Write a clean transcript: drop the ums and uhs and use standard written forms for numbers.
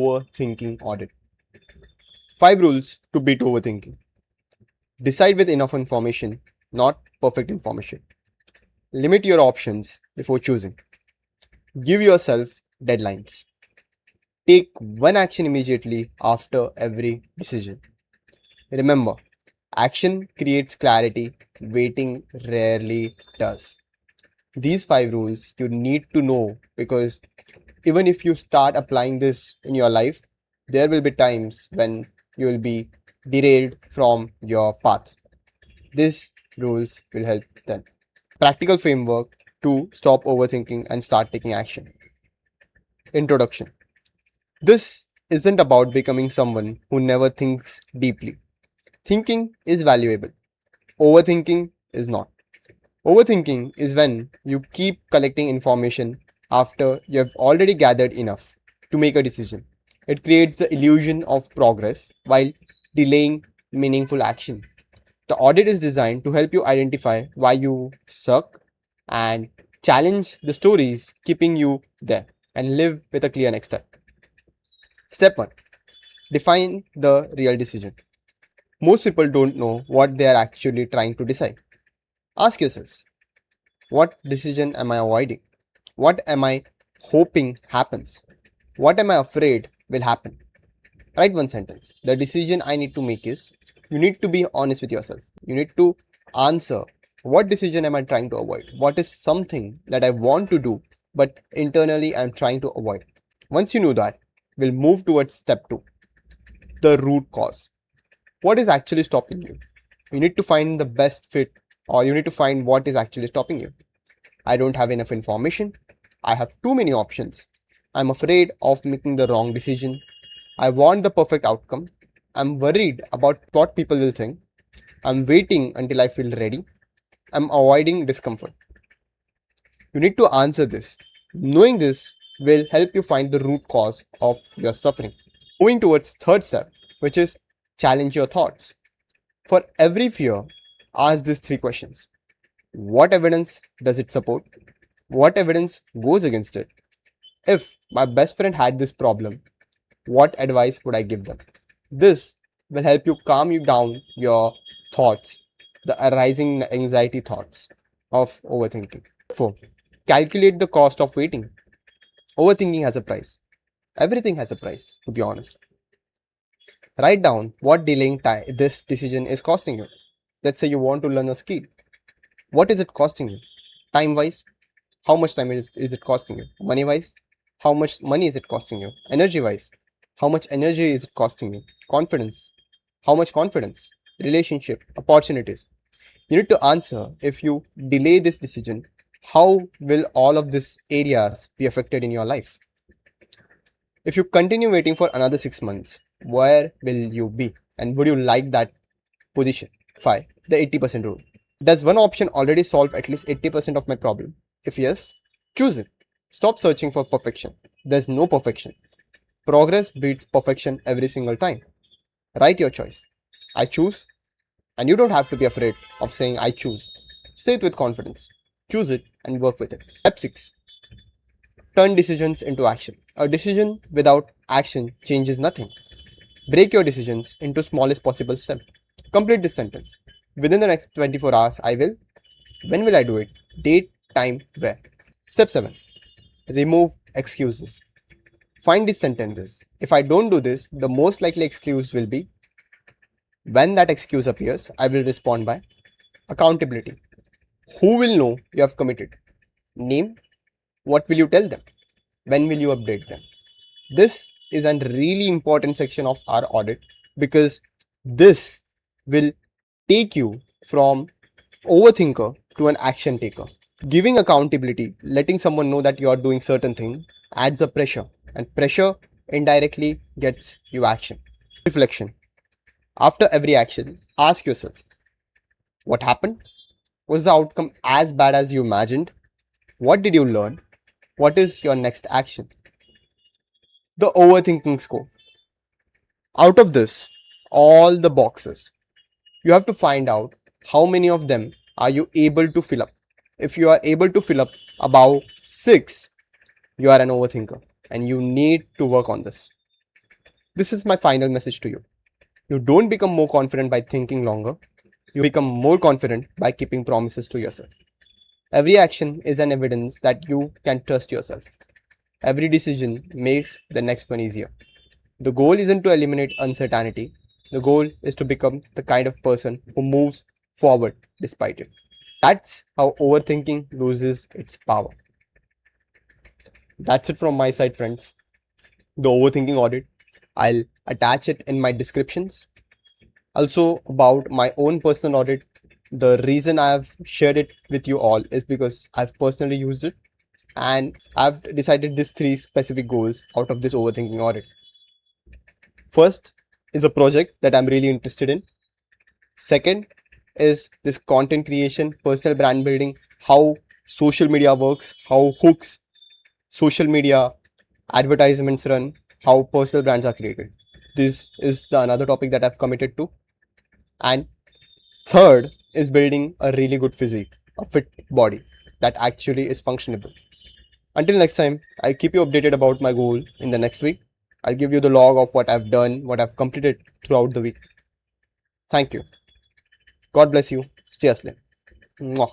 overthinking audit. 5 rules to beat overthinking. Decide with enough information, not perfect information. Limit your options before choosing. Give yourself deadlines. Take one action immediately after every decision. Remember, action creates clarity, waiting rarely does. These 5 rules you need to know, because even if you start applying this in your life, there will be times when you will be derailed from your path. These rules will help then. Practical framework to stop overthinking and start taking action. Introduction. This isn't about becoming someone who never thinks deeply. Thinking is valuable. Overthinking is not. Overthinking is when you keep collecting information after you have already gathered enough to make a decision. It creates the illusion of progress while delaying meaningful action. The audit is designed to help you identify why you suck and challenge the stories keeping you there and live with a clear next step. Step 1. Define the real decision. Most people don't know what they are actually trying to decide. Ask yourselves, what decision am I avoiding? What am I hoping happens? What am I afraid will happen? Write one sentence. The decision I need to make is, you need to be honest with yourself. You need to answer, what decision am I trying to avoid? What is something that I want to do, but internally I'm trying to avoid? Once you know that, we'll move towards step 2, the root cause. What is actually stopping you? You need to find the best fit, or you need to find what is actually stopping you. I don't have enough information. I have too many options. I'm afraid of making the wrong decision. I want the perfect outcome. I'm worried about what people will think. I'm waiting until I feel ready. I'm avoiding discomfort. You need to answer this. Knowing this will help you find the root cause of your suffering. Moving towards third step, which is challenge your thoughts. For every fear, ask these 3 questions. What evidence does it support? What evidence goes against it? If my best friend had this problem, what advice would I give them? This will help you calm you down your thoughts, the arising anxiety thoughts of overthinking. 4. Calculate the cost of waiting. Overthinking has a price. Everything has a price, to be honest. Write down what delaying this decision is costing you. Let's say you want to learn a skill. What is it costing you? Time-wise, how much time is it costing you? Money-wise, how much money is it costing you? Energy-wise, how much energy is it costing you? Confidence, how much confidence? Relationship, opportunities. You need to answer, if you delay this decision, how will all of these areas be affected in your life? If you continue waiting for another 6 months, where will you be? And would you like that position? 5. The 80% rule. Does one option already solve at least 80% of my problem? If yes, choose it. Stop searching for perfection. There's no perfection. Progress beats perfection every single time. Write your choice. I choose. And you don't have to be afraid of saying I choose. Say it with confidence. Choose it and work with it. Step 6. Turn decisions into action. A decision without action changes nothing. Break your decisions into smallest possible step. Complete this sentence. Within the next 24 hours, I will. When will I do it? Date, time, where. Step 7. Remove excuses. Find these sentences. If I don't do this, the most likely excuse will be. When that excuse appears, I will respond by accountability. Who will know you have committed? Name. What will you tell them? When will you update them? This is a really important section of our audit, because this will take you from overthinker to an action taker. Giving accountability, letting someone know that you are doing certain thing, adds a pressure, and pressure indirectly gets you action. Reflection. After every action, ask yourself, what happened? Was the outcome as bad as you imagined? What did you learn? What is your next action? The overthinking score. Out of this, all the boxes, you have to find out how many of them are you able to fill up. If you are able to fill up about 6, you are an overthinker and you need to work on this. This is my final message to you. You don't become more confident by thinking longer. You become more confident by keeping promises to yourself. Every action is an evidence that you can trust yourself. Every decision makes the next one easier. The goal isn't to eliminate uncertainty. The goal is to become the kind of person who moves forward despite it. That's how overthinking loses its power. That's it from my side, friends. The overthinking audit. I'll attach it in my descriptions. Also, about my own personal audit, the reason I've shared it with you all is because I've personally used it and I've decided these three specific goals out of this overthinking audit. First is a project that I'm really interested in. Second is this content creation, personal brand building, how social media works, how hooks, social media advertisements run, how personal brands are created. This is the another topic that I've committed to. And third is building a really good physique, a fit body that actually is functionable. Until next time, I'll keep you updated about my goal in the next week. I'll give you the log of what I've done, what I've completed throughout the week. Thank you. God bless you. Stay asleep. Mwah.